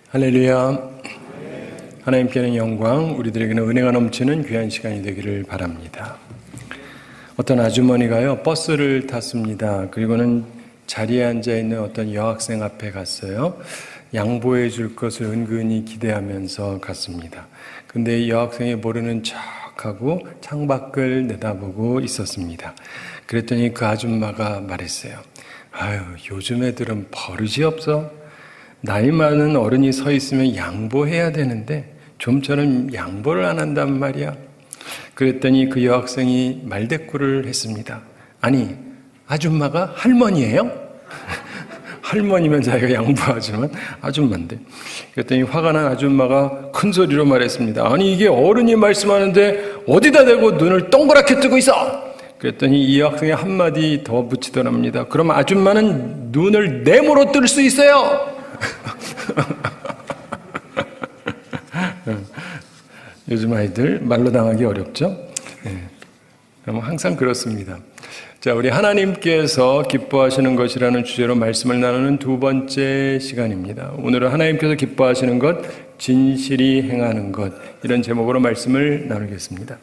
할렐루야. 하나님께는 영광, 우리들에게는 은혜가 넘치는 귀한 시간이 되기를 바랍니다. 어떤 아주머니가요, 버스를 탔습니다. 그리고는 자리에 앉아있는 어떤 여학생 앞에 갔어요. 양보해 줄 것을 은근히 기대하면서 갔습니다. 근데 이 여학생이 모르는 척하고 창밖을 내다보고 있었습니다. 그랬더니 그 아줌마가 말했어요. 아유, 요즘 애들은 버릇이 없어. 나이 많은 어른이 서 있으면 양보해야 되는데 좀처럼 양보를 안 한단 말이야. 그랬더니 그 여학생이 말대꾸를 했습니다. 아니, 아줌마가 할머니예요? 할머니면 자기가 양보하지만 아줌마인데. 그랬더니 화가 난 아줌마가 큰 소리로 말했습니다. 아니, 이게 어른이 말씀하는데 어디다 대고 눈을 동그랗게 뜨고 있어? 그랬더니 이 여학생이 한마디 더 붙이더랍니다. 그럼 아줌마는 눈을 네모로 뜰 수 있어요? 요즘 아이들 말로 당하기 어렵죠? 그럼 항상 그렇습니다. 자, 우리 하나님께서 기뻐하시는 것이라는 주제로 말씀을 나누는 두 번째 시간입니다. 오늘은 하나님께서 기뻐하시는 것, 진실이 행하는 것, 이런 제목으로 말씀을 나누겠습니다.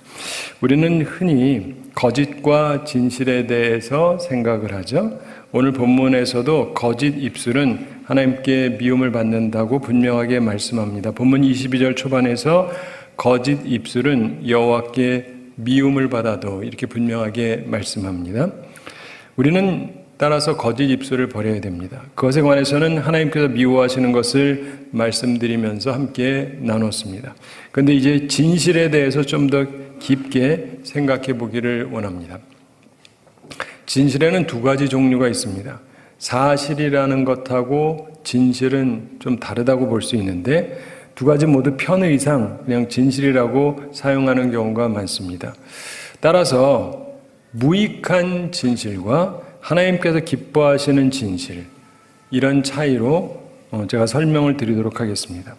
우리는 흔히 거짓과 진실에 대해서 생각을 하죠. 오늘 본문에서도 거짓 입술은 하나님께 미움을 받는다고 분명하게 말씀합니다. 본문 22절 초반에서 거짓 입술은 여호와께 미움을 받아도 이렇게 분명하게 말씀합니다. 우리는 따라서 거짓 입술을 버려야 됩니다. 그것에 관해서는 하나님께서 미워하시는 것을 말씀드리면서 함께 나눴습니다. 그런데 이제 진실에 대해서 좀 더 깊게 생각해 보기를 원합니다. 진실에는 두 가지 종류가 있습니다. 사실이라는 것하고 진실은 좀 다르다고 볼 수 있는데 두 가지 모두 편의상 그냥 진실이라고 사용하는 경우가 많습니다. 따라서 무익한 진실과 하나님께서 기뻐하시는 진실, 이런 차이로 제가 설명을 드리도록 하겠습니다.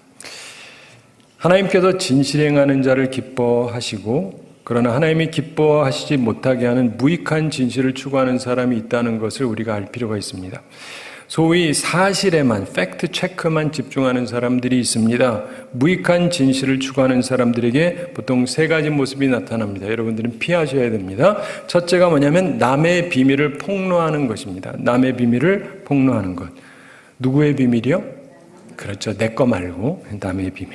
하나님께서 진실 행하는 자를 기뻐하시고 그러나 하나님이 기뻐하시지 못하게 하는 무익한 진실을 추구하는 사람이 있다는 것을 우리가 알 필요가 있습니다. 소위 사실에만, 팩트 체크만 집중하는 사람들이 있습니다. 무익한 진실을 추구하는 사람들에게 보통 세 가지 모습이 나타납니다. 여러분들은 피하셔야 됩니다. 첫째가 뭐냐면 남의 비밀을 폭로하는 것입니다. 남의 비밀을 폭로하는 것. 누구의 비밀이요? 그렇죠. 내 거 말고 남의 비밀.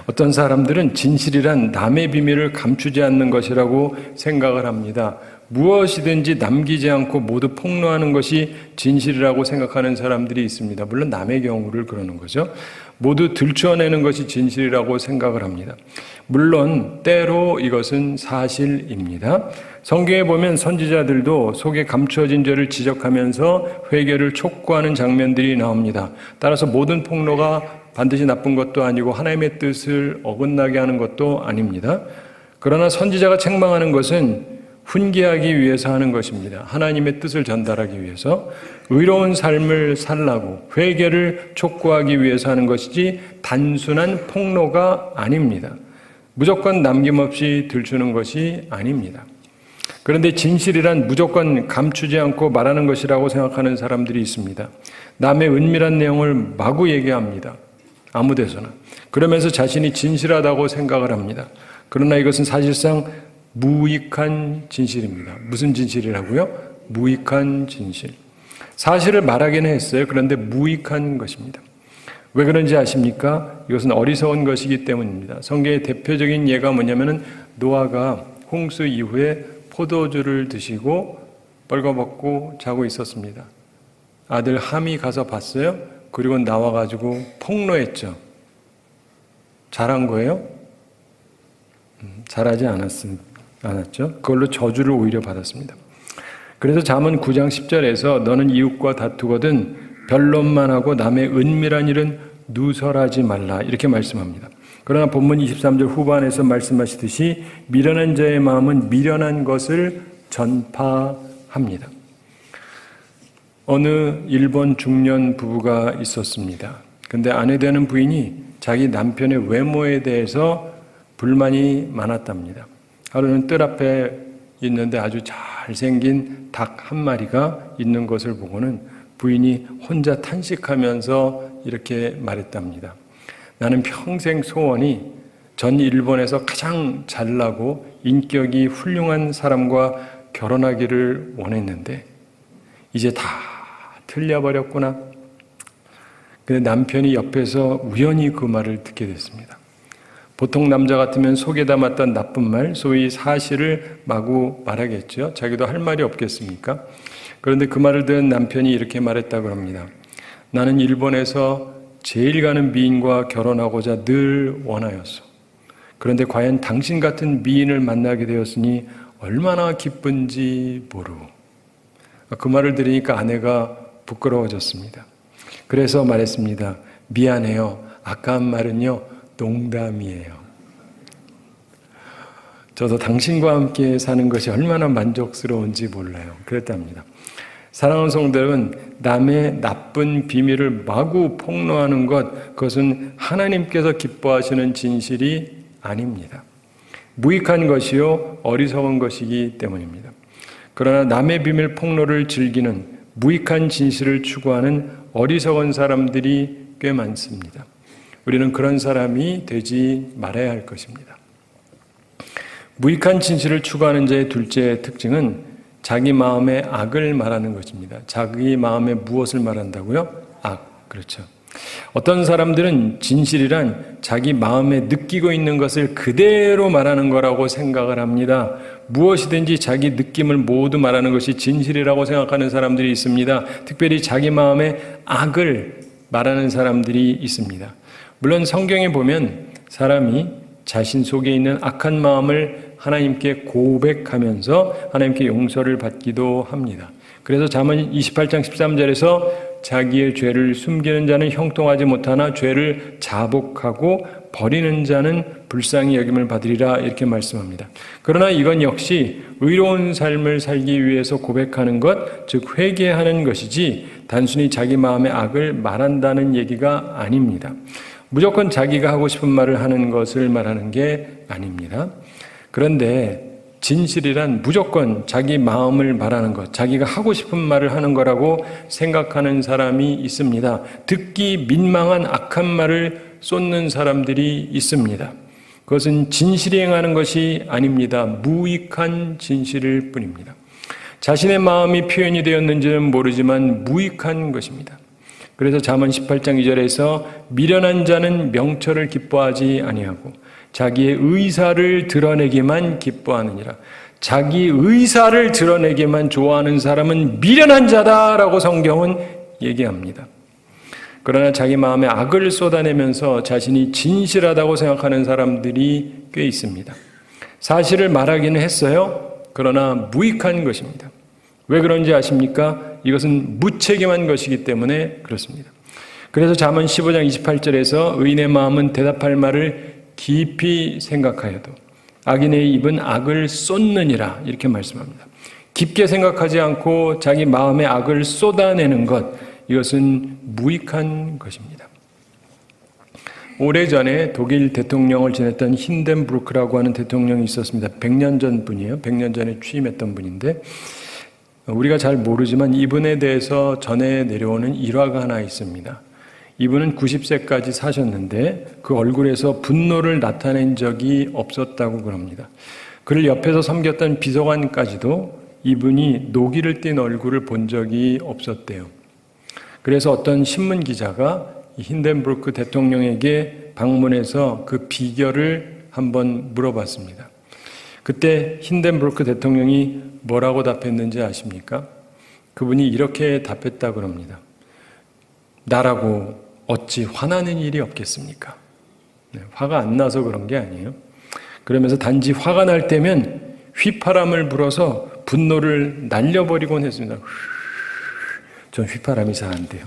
어떤 사람들은 진실이란 남의 비밀을 감추지 않는 것이라고 생각을 합니다. 무엇이든지 남기지 않고 모두 폭로하는 것이 진실이라고 생각하는 사람들이 있습니다. 물론 남의 경우를 그러는 거죠. 모두 들춰내는 것이 진실이라고 생각을 합니다. 물론 때로 이것은 사실입니다. 성경에 보면 선지자들도 속에 감추어진 죄를 지적하면서 회개를 촉구하는 장면들이 나옵니다. 따라서 모든 폭로가 반드시 나쁜 것도 아니고 하나님의 뜻을 어긋나게 하는 것도 아닙니다. 그러나 선지자가 책망하는 것은 훈계하기 위해서 하는 것입니다. 하나님의 뜻을 전달하기 위해서 의로운 삶을 살라고 회개를 촉구하기 위해서 하는 것이지 단순한 폭로가 아닙니다. 무조건 남김없이 들추는 것이 아닙니다. 그런데 진실이란 무조건 감추지 않고 말하는 것이라고 생각하는 사람들이 있습니다. 남의 은밀한 내용을 마구 얘기합니다. 아무 데서나. 그러면서 자신이 진실하다고 생각을 합니다. 그러나 이것은 사실상 무익한 진실입니다. 무슨 진실이라고요? 무익한 진실. 사실을 말하기는 했어요. 그런데 무익한 것입니다. 왜 그런지 아십니까? 이것은 어리석은 것이기 때문입니다. 성경의 대표적인 예가 뭐냐면은 노아가 홍수 이후에 포도주를 드시고 벌거벗고 자고 있었습니다. 아들 함이 가서 봤어요. 그리고 나와가지고 폭로했죠. 잘한 거예요? 잘하지 않았죠. 그걸로 저주를 오히려 받았습니다. 그래서 잠언 9장 10절에서 너는 이웃과 다투거든 변론만 하고 남의 은밀한 일은 누설하지 말라 이렇게 말씀합니다. 그러나 본문 23절 후반에서 말씀하시듯이 미련한 자의 마음은 미련한 것을 전파합니다. 어느 일본 중년 부부가 있었습니다. 근데 아내 되는 부인이 자기 남편의 외모에 대해서 불만이 많았답니다. 하루는 뜰 앞에 있는데 아주 잘생긴 닭 한 마리가 있는 것을 보고는 부인이 혼자 탄식하면서 이렇게 말했답니다. 나는 평생 소원이 전 일본에서 가장 잘나고 인격이 훌륭한 사람과 결혼하기를 원했는데 이제 다 틀려버렸구나. 근데 남편이 옆에서 우연히 그 말을 듣게 됐습니다. 보통 남자 같으면 속에 담았던 나쁜 말, 소위 사실을 마구 말하겠죠. 자기도 할 말이 없겠습니까? 그런데 그 말을 들은 남편이 이렇게 말했다고 합니다. 나는 일본에서 제일 가는 미인과 결혼하고자 늘 원하였어. 그런데 과연 당신 같은 미인을 만나게 되었으니 얼마나 기쁜지 모르. 그 말을 들으니까 아내가 부끄러워졌습니다. 그래서 말했습니다. 미안해요. 아까 한 말은요, 농담이에요. 저도 당신과 함께 사는 것이 얼마나 만족스러운지 몰라요. 그랬답니다. 사랑하는 성도 여러분, 남의 나쁜 비밀을 마구 폭로하는 것, 그것은 하나님께서 기뻐하시는 진실이 아닙니다. 무익한 것이요 어리석은 것이기 때문입니다. 그러나 남의 비밀 폭로를 즐기는 무익한 진실을 추구하는 어리석은 사람들이 꽤 많습니다. 우리는 그런 사람이 되지 말아야 할 것입니다. 무익한 진실을 추구하는 자의 둘째 특징은 자기 마음의 악을 말하는 것입니다. 자기 마음에 무엇을 말한다고요? 악. 그렇죠. 어떤 사람들은 진실이란 자기 마음에 느끼고 있는 것을 그대로 말하는 거라고 생각을 합니다. 무엇이든지 자기 느낌을 모두 말하는 것이 진실이라고 생각하는 사람들이 있습니다. 특별히 자기 마음의 악을 말하는 사람들이 있습니다. 물론 성경에 보면 사람이 자신 속에 있는 악한 마음을 하나님께 고백하면서 하나님께 용서를 받기도 합니다. 그래서 잠언 28장 13절에서 자기의 죄를 숨기는 자는 형통하지 못하나 죄를 자복하고 버리는 자는 불쌍히 여김을 받으리라 이렇게 말씀합니다. 그러나 이건 역시 의로운 삶을 살기 위해서 고백하는 것, 즉 회개하는 것이지 단순히 자기 마음의 악을 말한다는 얘기가 아닙니다. 무조건 자기가 하고 싶은 말을 하는 것을 말하는 게 아닙니다. 그런데 진실이란 무조건 자기 마음을 말하는 것, 자기가 하고 싶은 말을 하는 거라고 생각하는 사람이 있습니다. 듣기 민망한 악한 말을 쏟는 사람들이 있습니다. 그것은 진실이 행하는 것이 아닙니다. 무익한 진실일 뿐입니다. 자신의 마음이 표현이 되었는지는 모르지만 무익한 것입니다. 그래서 잠언 18장 2절에서 미련한 자는 명철을 기뻐하지 아니하고 자기의 의사를 드러내기만 기뻐하느니라. 자기 의사를 드러내기만 좋아하는 사람은 미련한 자다라고 성경은 얘기합니다. 그러나 자기 마음에 악을 쏟아내면서 자신이 진실하다고 생각하는 사람들이 꽤 있습니다. 사실을 말하기는 했어요. 그러나 무익한 것입니다. 왜 그런지 아십니까? 이것은 무책임한 것이기 때문에 그렇습니다. 그래서 잠언 15장 28절에서 의인의 마음은 대답할 말을 깊이 생각하여도 악인의 입은 악을 쏟느니라 이렇게 말씀합니다. 깊게 생각하지 않고 자기 마음의 악을 쏟아내는 것, 이것은 무익한 것입니다. 오래전에 독일 대통령을 지냈던 힌덴부르크라고 하는 대통령이 있었습니다. 100년 전 분이에요. 100년 전에 취임했던 분인데 우리가 잘 모르지만 이분에 대해서 전해 내려오는 일화가 하나 있습니다. 이분은 90세까지 사셨는데 그 얼굴에서 분노를 나타낸 적이 없었다고 그럽니다. 그를 옆에서 섬겼던 비서관까지도 이분이 노기를 띤 얼굴을 본 적이 없었대요. 그래서 어떤 신문 기자가 힌덴부르크 대통령에게 방문해서 그 비결을 한번 물어봤습니다. 그때 힌덴부르크 대통령이 뭐라고 답했는지 아십니까? 그분이 이렇게 답했다고 합니다. 나라고 어찌 화나는 일이 없겠습니까? 화가 안 나서 그런 게 아니에요. 그러면서 단지 화가 날 때면 휘파람을 불어서 분노를 날려버리곤 했습니다. 전 휘파람이 잘 안 돼요.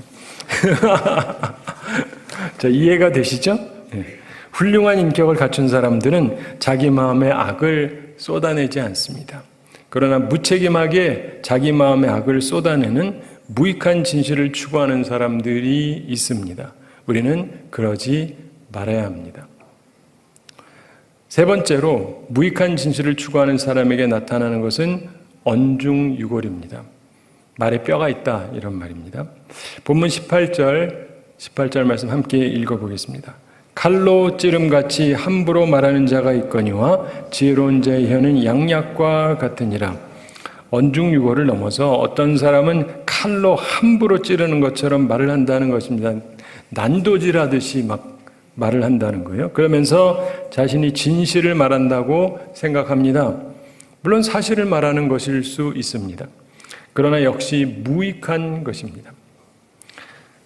자, 이해가 되시죠? 네. 훌륭한 인격을 갖춘 사람들은 자기 마음의 악을 쏟아내지 않습니다. 그러나 무책임하게 자기 마음의 악을 쏟아내는 무익한 진실을 추구하는 사람들이 있습니다. 우리는 그러지 말아야 합니다. 세 번째로 무익한 진실을 추구하는 사람에게 나타나는 것은 언중유골입니다. 말에 뼈가 있다 이런 말입니다. 본문 18절 말씀 함께 읽어보겠습니다. 칼로 찌름같이 함부로 말하는 자가 있거니와 지혜로운 자의 혀는 양약과 같으니라. 언중유고를 넘어서 어떤 사람은 칼로 함부로 찌르는 것처럼 말을 한다는 것입니다. 난도질하듯이 막 말을 한다는 거예요. 그러면서 자신이 진실을 말한다고 생각합니다. 물론 사실을 말하는 것일 수 있습니다. 그러나 역시 무익한 것입니다.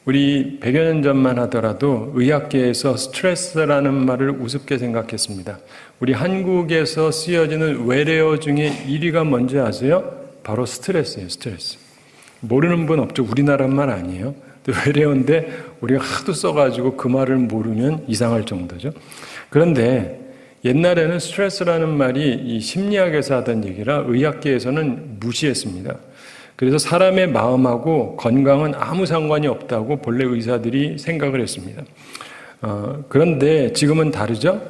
우리 100여 년 전만 하더라도 의학계에서 스트레스라는 말을 우습게 생각했습니다. 우리 한국에서 쓰여지는 외래어 중에 1위가 뭔지 아세요? 바로 스트레스예요. 스트레스. 모르는 분 없죠. 우리나라 말 아니에요. 외래어인데 우리가 하도 써가지고 그 말을 모르면 이상할 정도죠. 그런데 옛날에는 스트레스라는 말이 이 심리학에서 하던 얘기라 의학계에서는 무시했습니다. 그래서 사람의 마음하고 건강은 아무 상관이 없다고 본래 의사들이 생각을 했습니다. 그런데 지금은 다르죠?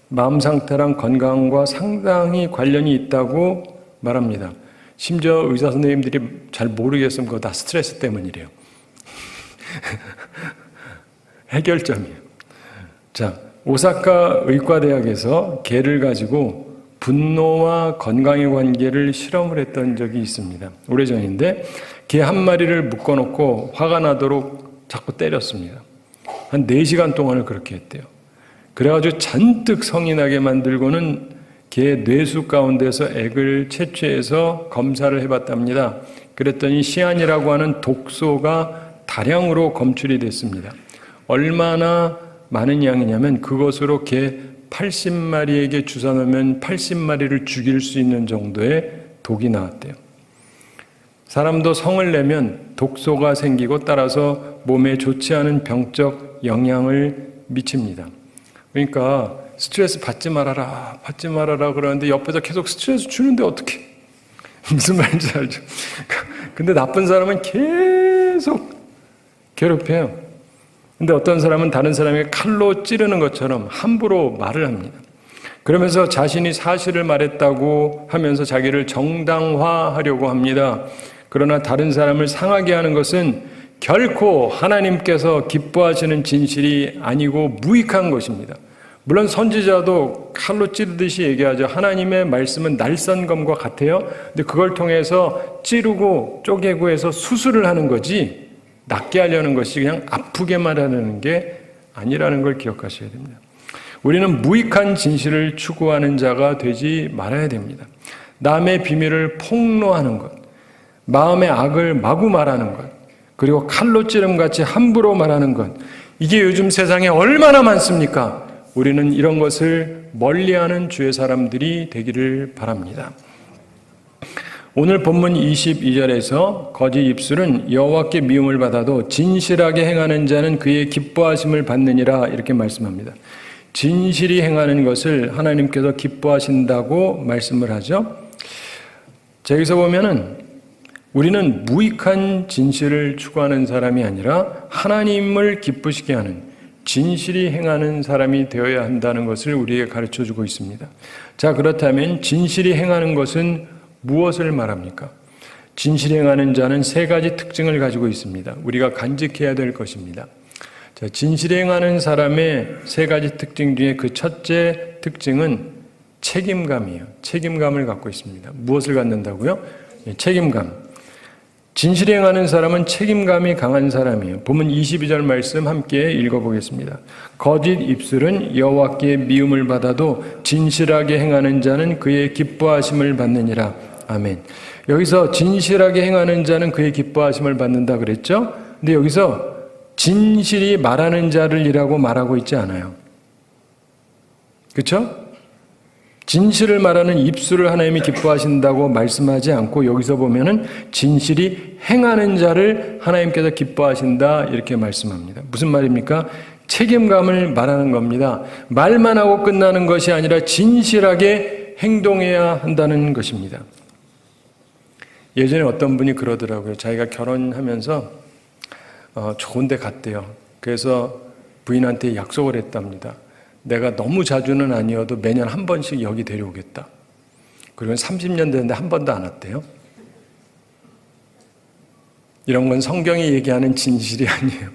마음 상태랑 건강과 상당히 관련이 있다고 말합니다. 심지어 의사 선생님들이 잘 모르겠으면 그거 다 스트레스 때문이래요. 해결점이에요. 자, 오사카 의과대학에서 개를 가지고 분노와 건강의 관계를 실험을 했던 적이 있습니다. 오래전인데 개 한 마리를 묶어놓고 화가 나도록 자꾸 때렸습니다. 한 4시간 동안을 그렇게 했대요. 그래가지고 잔뜩 성이 나게 만들고는 개 뇌수 가운데서 액을 채취해서 검사를 해봤답니다. 그랬더니 시안이라고 하는 독소가 다량으로 검출이 됐습니다. 얼마나 많은 양이냐면 그것으로 개 80마리에게 주사 놓으면 80마리를 죽일 수 있는 정도의 독이 나왔대요. 사람도 성을 내면 독소가 생기고 따라서 몸에 좋지 않은 병적 영향을 미칩니다. 그러니까 스트레스 받지 말아라 그러는데 옆에서 계속 스트레스 주는데 어떻게? 무슨 말인지 알죠? 근데 나쁜 사람은 계속 괴롭혀요. 근데 어떤 사람은 다른 사람에게 칼로 찌르는 것처럼 함부로 말을 합니다. 그러면서 자신이 사실을 말했다고 하면서 자기를 정당화하려고 합니다. 그러나 다른 사람을 상하게 하는 것은 결코 하나님께서 기뻐하시는 진실이 아니고 무익한 것입니다. 물론 선지자도 칼로 찌르듯이 얘기하죠. 하나님의 말씀은 날선검과 같아요. 근데 그걸 통해서 찌르고 쪼개고 해서 수술을 하는 거지 낫게 하려는 것이 그냥 아프게만 하는 게 아니라는 걸 기억하셔야 됩니다. 우리는 무익한 진실을 추구하는 자가 되지 말아야 됩니다. 남의 비밀을 폭로하는 것, 마음의 악을 마구 말하는 것, 그리고 칼로 찌름같이 함부로 말하는 것, 이게 요즘 세상에 얼마나 많습니까? 우리는 이런 것을 멀리하는 주의 사람들이 되기를 바랍니다. 오늘 본문 22절에서 거짓 입술은 여호와께 미움을 받아도 진실하게 행하는 자는 그의 기뻐하심을 받느니라 이렇게 말씀합니다. 진실이 행하는 것을 하나님께서 기뻐하신다고 말씀을 하죠. 자, 여기서 보면은 우리는 무익한 진실을 추구하는 사람이 아니라 하나님을 기쁘시게 하는 진실이 행하는 사람이 되어야 한다는 것을 우리에게 가르쳐주고 있습니다. 자, 그렇다면 진실이 행하는 것은 무엇을 말합니까? 진실이 행하는 자는 3가지 특징을 가지고 있습니다. 우리가 간직해야 될 것입니다. 자, 진실이 행하는 사람의 3가지 특징 중에 그 첫째 특징은 책임감이에요. 책임감을 갖고 있습니다. 무엇을 갖는다고요? 책임감. 진실이 행하는 사람은 책임감이 강한 사람이에요. 본문 22절 말씀 함께 읽어보겠습니다. 거짓 입술은 여호와께 미움을 받아도 진실하게 행하는 자는 그의 기뻐하심을 받느니라. 아멘. 여기서 진실하게 행하는 자는 그의 기뻐하심을 받는다 그랬죠? 근데 여기서 진실이 말하는 자를이라고 말하고 있지 않아요. 그렇죠? 진실을 말하는 입술을 하나님이 기뻐하신다고 말씀하지 않고 여기서 보면은 진실이 행하는 자를 하나님께서 기뻐하신다 이렇게 말씀합니다. 무슨 말입니까? 책임감을 말하는 겁니다. 말만 하고 끝나는 것이 아니라 진실하게 행동해야 한다는 것입니다. 예전에 어떤 분이 그러더라고요. 자기가 결혼하면서 좋은 데 갔대요. 그래서 부인한테 약속을 했답니다. 내가 너무 자주는 아니어도 매년 한 번씩 여기 데려오겠다. 그리고 30년 됐는데 한 번도 안 왔대요. 이런 건 성경이 얘기하는 진실이 아니에요.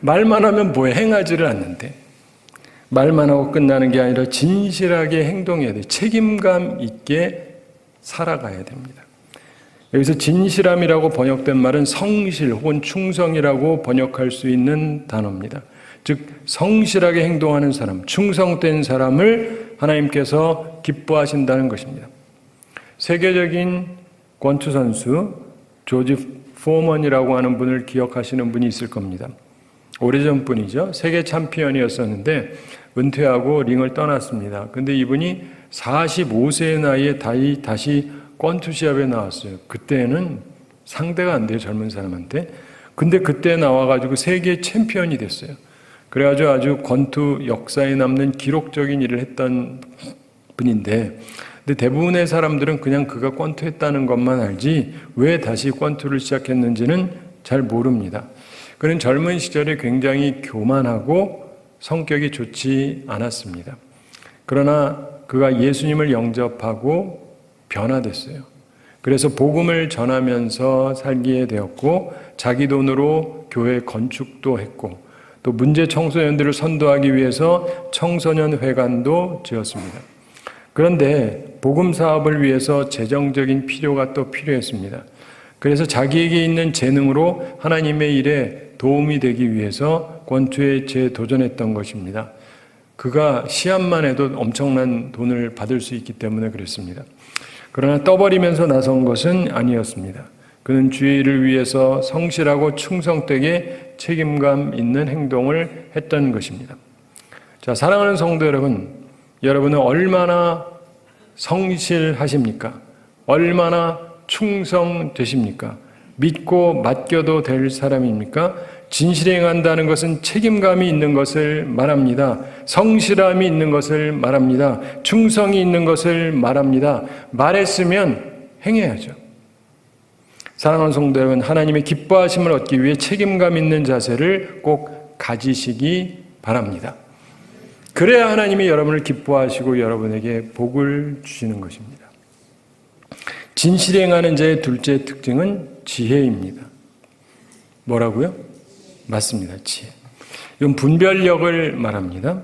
말만 하면 뭐해? 행하지를 않는데. 말만 하고 끝나는 게 아니라 진실하게 행동해야 돼요. 책임감 있게 살아가야 됩니다. 여기서 진실함이라고 번역된 말은 성실 혹은 충성이라고 번역할 수 있는 단어입니다. 즉 성실하게 행동하는 사람, 충성된 사람을 하나님께서 기뻐하신다는 것입니다. 세계적인 권투 선수 조지 포먼이라고 하는 분을 기억하시는 분이 있을 겁니다. 오래전 분이죠. 세계 챔피언이었었는데 은퇴하고 링을 떠났습니다. 근데 이분이 45세의 나이에 다시 권투 시합에 나왔어요. 그때는 상대가 안 돼요, 젊은 사람한테. 근데 그때 나와가지고 세계 챔피언이 됐어요. 그래가지고 아주 권투 역사에 남는 기록적인 일을 했던 분인데, 근데 대부분의 사람들은 그냥 그가 권투했다는 것만 알지 왜 다시 권투를 시작했는지는 잘 모릅니다. 그는 젊은 시절에 굉장히 교만하고 성격이 좋지 않았습니다. 그러나 그가 예수님을 영접하고 변화됐어요. 그래서 복음을 전하면서 살게 되었고 자기 돈으로 교회 건축도 했고 또 문제 청소년들을 선도하기 위해서 청소년 회관도 지었습니다. 그런데 복음 사업을 위해서 재정적인 필요가 또 필요했습니다. 그래서 자기에게 있는 재능으로 하나님의 일에 도움이 되기 위해서 권투에 재도전했던 것입니다. 그가 시합만 해도 엄청난 돈을 받을 수 있기 때문에 그랬습니다. 그러나 떠버리면서 나선 것은 아니었습니다. 그는 주의 일을 위해서 성실하고 충성되게 책임감 있는 행동을 했던 것입니다. 자, 사랑하는 성도 여러분, 여러분은 얼마나 성실하십니까? 얼마나 충성되십니까? 믿고 맡겨도 될 사람입니까? 진실에 행한다는 것은 책임감이 있는 것을 말합니다. 성실함이 있는 것을 말합니다. 충성이 있는 것을 말합니다. 말했으면 행해야죠. 사랑하는 성도 여러분, 하나님의 기뻐하심을 얻기 위해 책임감 있는 자세를 꼭 가지시기 바랍니다. 그래야 하나님이 여러분을 기뻐하시고 여러분에게 복을 주시는 것입니다. 진실에 행하는 자의 둘째 특징은 지혜입니다. 뭐라고요? 맞습니다. 지혜. 이건 분별력을 말합니다.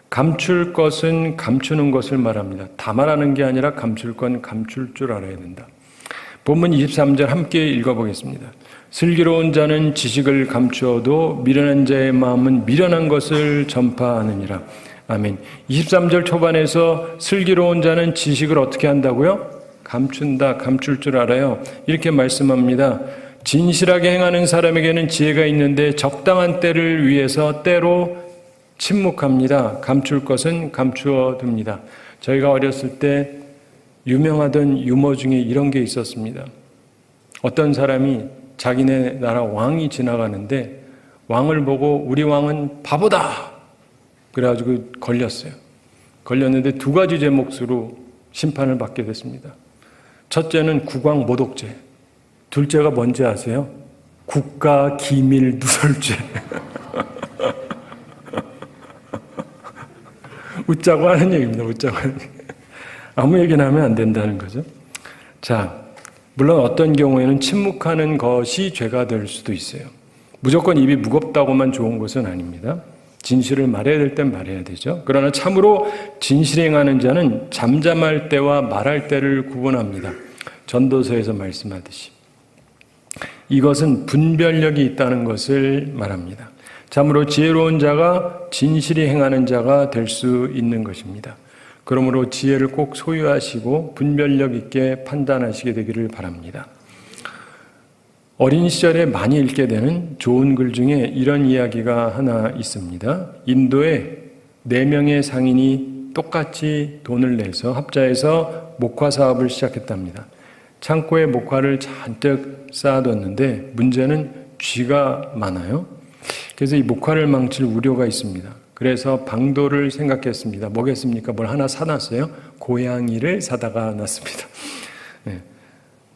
감출 것은 감추는 것을 말합니다. 다 말하는 게 아니라 감출 건 감출 줄 알아야 된다. 본문 23절 함께 읽어보겠습니다. 슬기로운 자는 지식을 감추어도 미련한 자의 마음은 미련한 것을 전파하느니라. 아멘. 23절 초반에서 슬기로운 자는 지식을 어떻게 한다고요? 감춘다, 감출 줄 알아요. 이렇게 말씀합니다. 진실하게 행하는 사람에게는 지혜가 있는데 적당한 때를 위해서 때로 침묵합니다. 감출 것은 감추어 둡니다. 저희가 어렸을 때 유명하던 유머 중에 이런 게 있었습니다. 어떤 사람이 자기네 나라 왕이 지나가는데 왕을 보고 우리 왕은 바보다! 그래가지고 걸렸어요. 걸렸는데 두 가지 제목으로 심판을 받게 됐습니다. 첫째는 국왕 모독죄. 둘째가 뭔지 아세요? 국가 기밀 누설죄. 웃자고 하는 얘기입니다. 웃자고 하는 얘기. 아무 얘기나 하면 안 된다는 거죠. 자, 물론 어떤 경우에는 침묵하는 것이 죄가 될 수도 있어요. 무조건 입이 무겁다고만 좋은 것은 아닙니다. 진실을 말해야 될 땐 말해야 되죠. 그러나 참으로 진실에 행하는 자는 잠잠할 때와 말할 때를 구분합니다. 전도서에서 말씀하듯이. 이것은 분별력이 있다는 것을 말합니다. 참으로 지혜로운 자가 진실이 행하는 자가 될 수 있는 것입니다. 그러므로 지혜를 꼭 소유하시고 분별력 있게 판단하시게 되기를 바랍니다. 어린 시절에 많이 읽게 되는 좋은 글 중에 이런 이야기가 하나 있습니다. 인도에 4명의 상인이 똑같이 돈을 내서 합자해서 목화 사업을 시작했답니다. 창고에 목화를 잔뜩 쌓아뒀는데 문제는 쥐가 많아요. 그래서 이 목화를 망칠 우려가 있습니다. 그래서 방도를 생각했습니다. 뭐겠습니까? 뭘 하나 사놨어요? 고양이를 사다가 놨습니다. 네.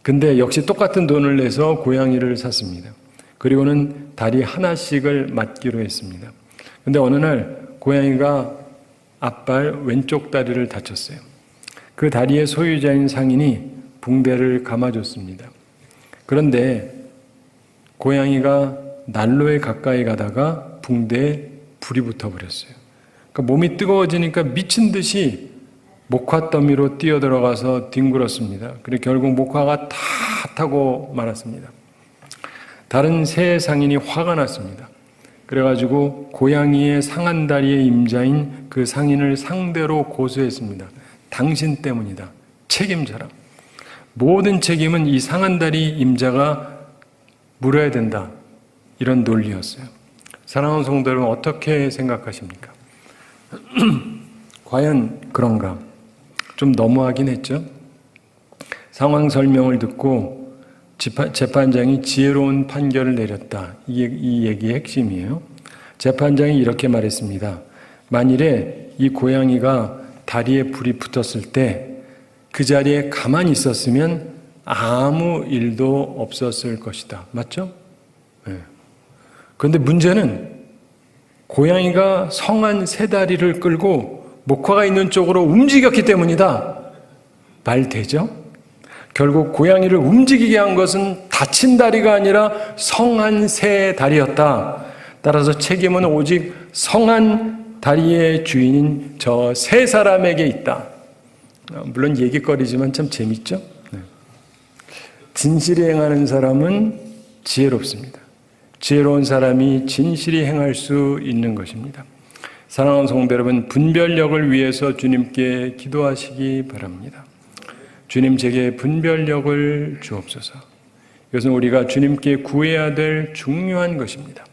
근데 역시 똑같은 돈을 내서 고양이를 샀습니다. 그리고는 다리 하나씩을 맞기로 했습니다. 근데 어느 날 고양이가 앞발 왼쪽 다리를 다쳤어요. 그 다리의 소유자인 상인이 붕대를 감아줬습니다. 그런데 고양이가 난로에 가까이 가다가 붕대에 불이 붙어버렸어요. 그러니까 그러니까 몸이 뜨거워지니까 미친 듯이 목화 더미로 뛰어들어가서 뒹굴었습니다. 그리고 결국 목화가 다 타고 말았습니다. 다른 세 상인이 화가 났습니다. 그래가지고 고양이의 상한 다리의 임자인 그 상인을 상대로 고소했습니다. 당신 때문이다. 책임져라. 모든 책임은 이 상한 다리 임자가 물어야 된다. 이런 논리였어요. 사랑하는 성도 여러분, 어떻게 생각하십니까? 과연 그런가? 좀 너무하긴 했죠. 상황 설명을 듣고 재판장이 지혜로운 판결을 내렸다. 이 얘기의 핵심이에요. 재판장이 이렇게 말했습니다. 만일에 이 고양이가 다리에 불이 붙었을 때 그 자리에 가만히 있었으면 아무 일도 없었을 것이다. 맞죠? 네. 그런데 문제는 고양이가 성한 세 다리를 끌고 목화가 있는 쪽으로 움직였기 때문이다. 말 되죠? 결국 고양이를 움직이게 한 것은 다친 다리가 아니라 성한 새 다리였다. 따라서 책임은 오직 성한 다리의 주인인 저 세 사람에게 있다. 물론 얘기거리지만 참 재밌죠? 네. 진실이 행하는 사람은 지혜롭습니다. 지혜로운 사람이 진실이 행할 수 있는 것입니다. 사랑하는 성도 여러분, 분별력을 위해서 주님께 기도하시기 바랍니다. 주님, 제게 분별력을 주옵소서. 이것은 우리가 주님께 구해야 될 중요한 것입니다.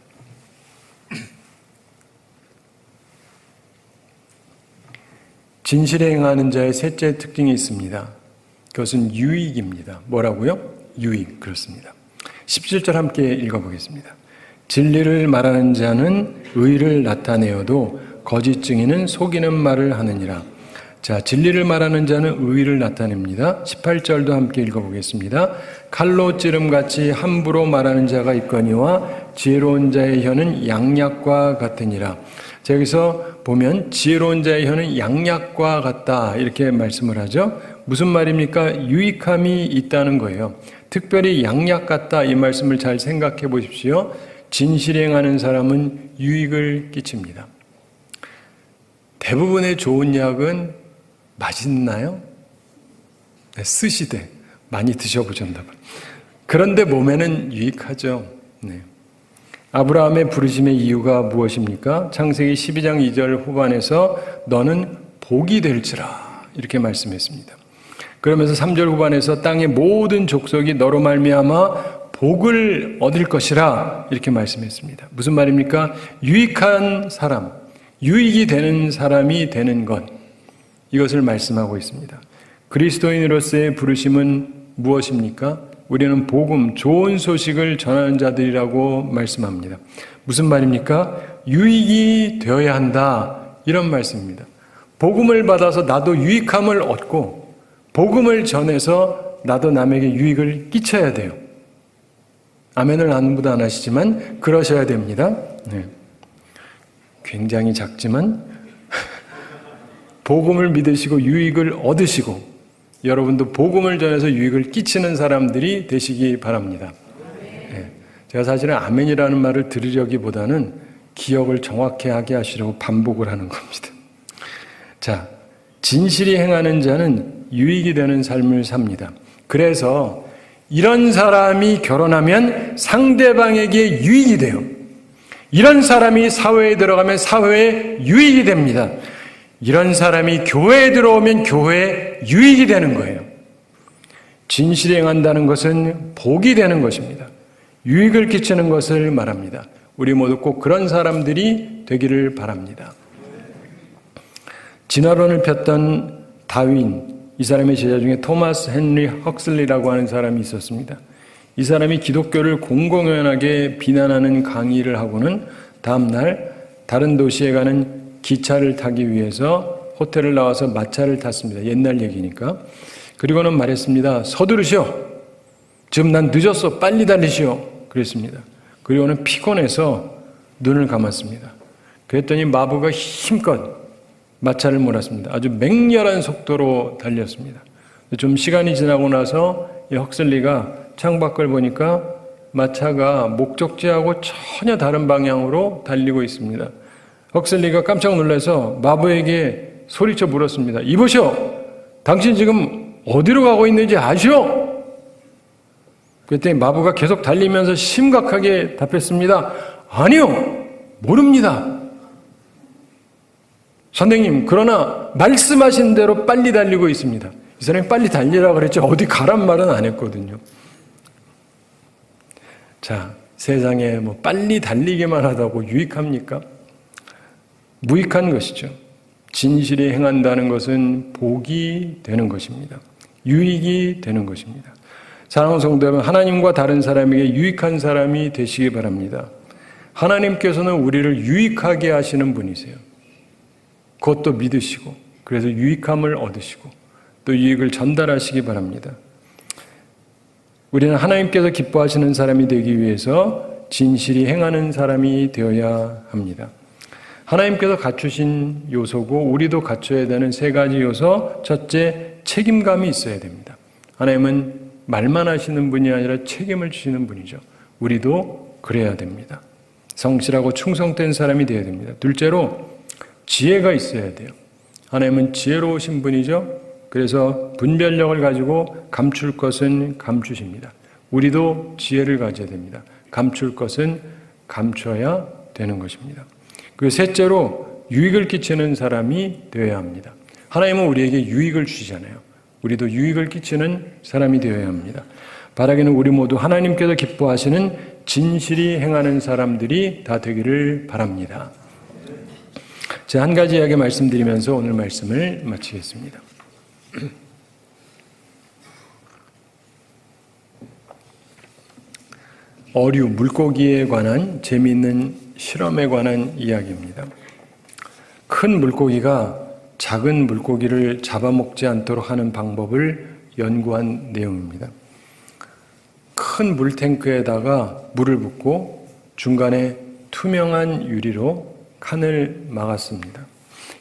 진실에 행하는 자의 셋째 특징이 있습니다. 그것은 유익입니다. 뭐라고요? 유익. 그렇습니다. 17절 함께 읽어보겠습니다. 진리를 말하는 자는 의를 나타내어도 거짓 증인은 속이는 말을 하느니라. 자, 진리를 말하는 자는 의를 나타냅니다. 18절도 함께 읽어보겠습니다. 칼로 찌름같이 함부로 말하는 자가 있거니와 지혜로운 자의 혀는 양약과 같으니라. 자, 여기서 보면 지혜로운 자의 혀는 양약과 같다 이렇게 말씀을 하죠. 무슨 말입니까? 유익함이 있다는 거예요. 특별히 양약 같다 이 말씀을 잘 생각해 보십시오. 진실이 행하는 사람은 유익을 끼칩니다. 대부분의 좋은 약은 맛있나요? 네, 쓰시되 많이 드셔보셨나봐요. 그런데 몸에는 유익하죠. 네. 아브라함의 부르심의 이유가 무엇입니까? 창세기 12장 2절 후반에서 너는 복이 될지라 이렇게 말씀했습니다. 그러면서 3절 후반에서 땅의 모든 족속이 너로 말미암아 복을 얻을 것이라 이렇게 말씀했습니다. 무슨 말입니까? 유익한 사람, 유익이 되는 사람이 되는 것, 이것을 말씀하고 있습니다. 그리스도인으로서의 부르심은 무엇입니까? 우리는 복음, 좋은 소식을 전하는 자들이라고 말씀합니다. 무슨 말입니까? 유익이 되어야 한다 이런 말씀입니다. 복음을 받아서 나도 유익함을 얻고 복음을 전해서 나도 남에게 유익을 끼쳐야 돼요. 아멘을 아무도 안 하시지만 그러셔야 됩니다. 네. 굉장히 작지만 복음을 믿으시고 유익을 얻으시고 여러분도 복음을 전해서 유익을 끼치는 사람들이 되시기 바랍니다. 네. 제가 사실은 아멘이라는 말을 들으려기보다는 기억을 정확히 하게 하시려고 반복을 하는 겁니다. 자, 진실이 행하는 자는 유익이 되는 삶을 삽니다. 그래서 이런 사람이 결혼하면 상대방에게 유익이 돼요. 이런 사람이 사회에 들어가면 사회에 유익이 됩니다. 이런 사람이 교회에 들어오면 교회에 유익이 되는 거예요. 진실이 행한다는 것은 복이 되는 것입니다. 유익을 끼치는 것을 말합니다. 우리 모두 꼭 그런 사람들이 되기를 바랍니다. 진화론을 폈던 다윈, 이 사람의 제자 중에 토마스 헨리 헉슬리라고 하는 사람이 있었습니다. 이 사람이 기독교를 공공연하게 비난하는 강의를 하고는 다음날 다른 도시에 가는 기차를 타기 위해서 호텔을 나와서 마차를 탔습니다. 옛날 얘기니까. 그리고는 말했습니다. 서두르시오. 지금 난 늦었어. 빨리 달리시오. 그랬습니다. 그리고는 피곤해서 눈을 감았습니다. 그랬더니 마부가 힘껏 마차를 몰았습니다. 아주 맹렬한 속도로 달렸습니다. 좀 시간이 지나고 나서 이 헉슬리가 창밖을 보니까 마차가 목적지하고 전혀 다른 방향으로 달리고 있습니다. 헉슬리가 깜짝 놀라서 마부에게 소리쳐 물었습니다. 이보시오, 당신 지금 어디로 가고 있는지 아시오? 그랬더니 마부가 계속 달리면서 심각하게 답했습니다. 아니요, 모릅니다. 선생님, 그러나 말씀하신 대로 빨리 달리고 있습니다. 이 사람이 빨리 달리라고 그랬지 어디 가란 말은 안 했거든요. 자, 세상에 뭐 빨리 달리기만 하다고 유익합니까? 무익한 것이죠. 진실이 행한다는 것은 복이 되는 것입니다. 유익이 되는 것입니다. 사랑하는 성도 여러분, 하나님과 다른 사람에게 유익한 사람이 되시기 바랍니다. 하나님께서는 우리를 유익하게 하시는 분이세요. 그것도 믿으시고, 그래서 유익함을 얻으시고 또 유익을 전달하시기 바랍니다. 우리는 하나님께서 기뻐하시는 사람이 되기 위해서 진실이 행하는 사람이 되어야 합니다. 하나님께서 갖추신 요소고 우리도 갖춰야 되는 세 가지 요소. 첫째, 책임감이 있어야 됩니다. 하나님은 말만 하시는 분이 아니라 책임을 주시는 분이죠. 우리도 그래야 됩니다. 성실하고 충성된 사람이 되어야 됩니다. 둘째로, 지혜가 있어야 돼요. 하나님은 지혜로우신 분이죠. 그래서 분별력을 가지고 감출 것은 감추십니다. 우리도 지혜를 가져야 됩니다. 감출 것은 감춰야 되는 것입니다. 그리고 셋째로, 유익을 끼치는 사람이 되어야 합니다. 하나님은 우리에게 유익을 주시잖아요. 우리도 유익을 끼치는 사람이 되어야 합니다. 바라기는 우리 모두 하나님께서 기뻐하시는 진실이 행하는 사람들이 다 되기를 바랍니다. 제가 한 가지 이야기 말씀드리면서 오늘 말씀을 마치겠습니다. 어류, 물고기에 관한 재미있는 실험에 관한 이야기입니다. 큰 물고기가 작은 물고기를 잡아먹지 않도록 하는 방법을 연구한 내용입니다. 큰 물탱크에다가 물을 붓고 중간에 투명한 유리로 칸을 막았습니다.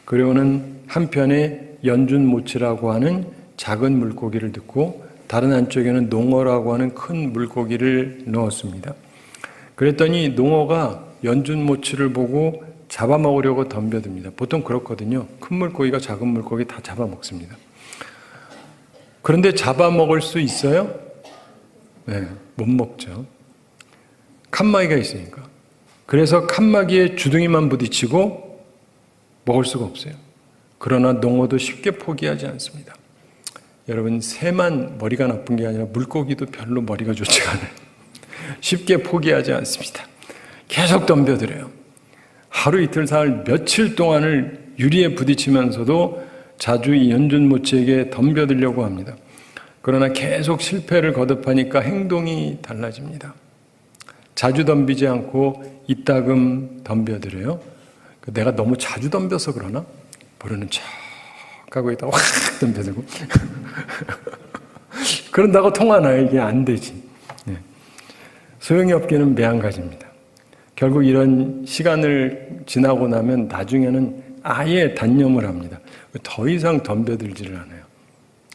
그리고는 한편에 연준모치라고 하는 작은 물고기를 넣고 다른 한쪽에는 농어라고 하는 큰 물고기를 넣었습니다. 그랬더니 농어가 연준모치를 보고 잡아먹으려고 덤벼듭니다. 보통 그렇거든요. 큰 물고기가 작은 물고기 다 잡아먹습니다. 그런데 잡아먹을 수 있어요? 네, 못 먹죠. 칸막이가 있으니까. 그래서 칸막이에 주둥이만 부딪히고 먹을 수가 없어요. 그러나 농어도 쉽게 포기하지 않습니다. 여러분, 새만 머리가 나쁜 게 아니라 물고기도 별로 머리가 좋지가 않아요. 쉽게 포기하지 않습니다. 계속 덤벼들어요. 하루 이틀 사흘 며칠 동안을 유리에 부딪히면서도 자주 이 연준모치에게 덤벼들려고 합니다. 그러나 계속 실패를 거듭하니까 행동이 달라집니다. 자주 덤비지 않고 이따금 덤벼들어요. 내가 너무 자주 덤벼서 그러나? 모르는 척 하고 있다가 확 덤벼들고 그런다고 통하나요? 이게 안 되지. 네. 소용이 없기는 매한가지입니다. 결국 이런 시간을 지나고 나면 나중에는 아예 단념을 합니다. 더 이상 덤벼들지를 않아요.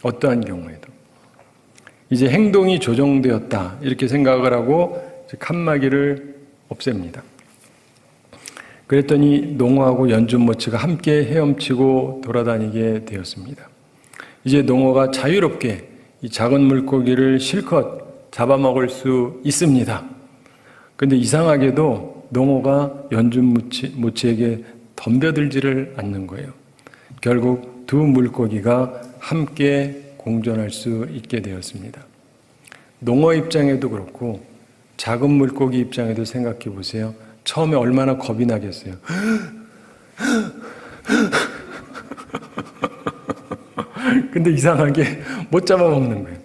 어떠한 경우에도. 이제 행동이 조정되었다 이렇게 생각을 하고 칸막이를 없앱니다. 그랬더니 농어하고 연준모치가 함께 헤엄치고 돌아다니게 되었습니다. 이제 농어가 자유롭게 이 작은 물고기를 실컷 잡아먹을 수 있습니다. 그런데 이상하게도 농어가 연준모치에게 덤벼들지를 않는 거예요. 결국 두 물고기가 함께 공존할 수 있게 되었습니다. 농어 입장에도 그렇고 작은 물고기 입장에도 생각해 보세요. 처음에 얼마나 겁이 나겠어요. 근데 이상하게 못 잡아먹는 거예요.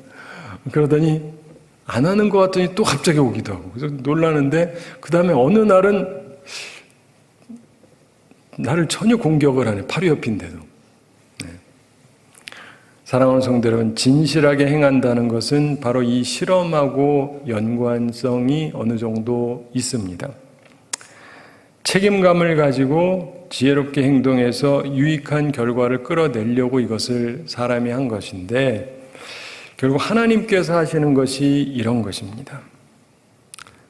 그러더니 안 하는 것 같더니 또 갑자기 오기도 하고. 그래서 놀라는데 그 다음에 어느 날은 나를 전혀 공격을 안 해. 바로 옆인데도. 네. 사랑하는 성도 여러분, 진실하게 행한다는 것은 바로 이 실험하고 연관성이 어느 정도 있습니다. 책임감을 가지고 지혜롭게 행동해서 유익한 결과를 끌어내려고 이것을 사람이 한 것인데 결국 하나님께서 하시는 것이 이런 것입니다.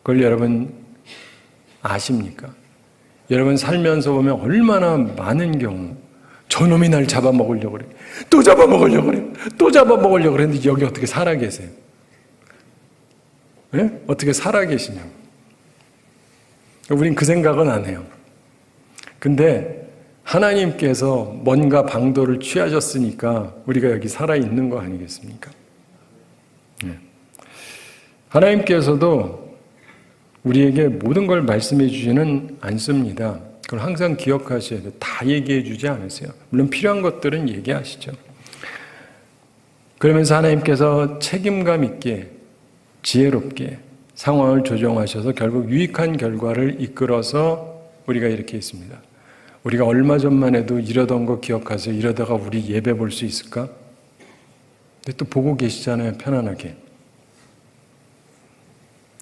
그걸 여러분 아십니까? 여러분 살면서 보면 얼마나 많은 경우 저놈이 날 잡아먹으려고 그래. 또 잡아먹으려고 그래. 또 잡아먹으려고 그랬는데 여기 어떻게 살아 계세요? 네? 어떻게 살아 계시냐고. 우린 그 생각은 안 해요. 근데 하나님께서 뭔가 방도를 취하셨으니까 우리가 여기 살아있는 거 아니겠습니까? 네. 하나님께서도 우리에게 모든 걸 말씀해 주지는 않습니다. 그걸 항상 기억하셔야 돼요. 다 얘기해 주지 않으세요. 물론 필요한 것들은 얘기하시죠. 그러면서 하나님께서 책임감 있게 지혜롭게 상황을 조정하셔서 결국 유익한 결과를 이끌어서 우리가 이렇게 있습니다. 우리가 얼마 전만 해도 이러던 거 기억하세요? 이러다가 우리 예배 볼 수 있을까? 근데 또 보고 계시잖아요. 편안하게.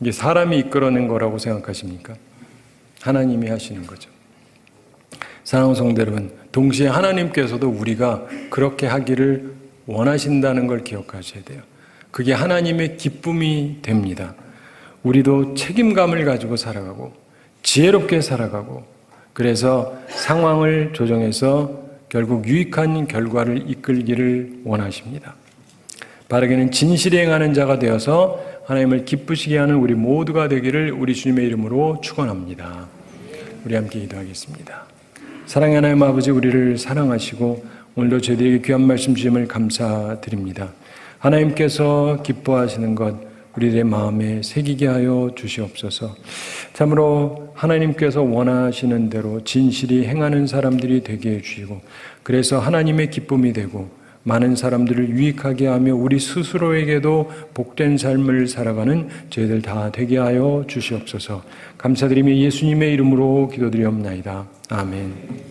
이게 사람이 이끌어낸 거라고 생각하십니까? 하나님이 하시는 거죠. 사랑하는 성도 여러분, 동시에 하나님께서도 우리가 그렇게 하기를 원하신다는 걸 기억하셔야 돼요. 그게 하나님의 기쁨이 됩니다. 우리도 책임감을 가지고 살아가고 지혜롭게 살아가고 그래서 상황을 조정해서 결국 유익한 결과를 이끌기를 원하십니다. 바르게는 진실이 행하는 자가 되어서 하나님을 기쁘시게 하는 우리 모두가 되기를 우리 주님의 이름으로 축원합니다. 우리 함께 기도하겠습니다. 사랑의 하나님 아버지, 우리를 사랑하시고 오늘도 저희들에게 귀한 말씀 주심을 감사드립니다. 하나님께서 기뻐하시는 것 우리들의 마음에 새기게 하여 주시옵소서. 참으로 하나님께서 원하시는 대로 진실이 행하는 사람들이 되게 해주시고 그래서 하나님의 기쁨이 되고 많은 사람들을 유익하게 하며 우리 스스로에게도 복된 삶을 살아가는 저희들 다 되게 하여 주시옵소서. 감사드리며 예수님의 이름으로 기도드리옵나이다. 아멘.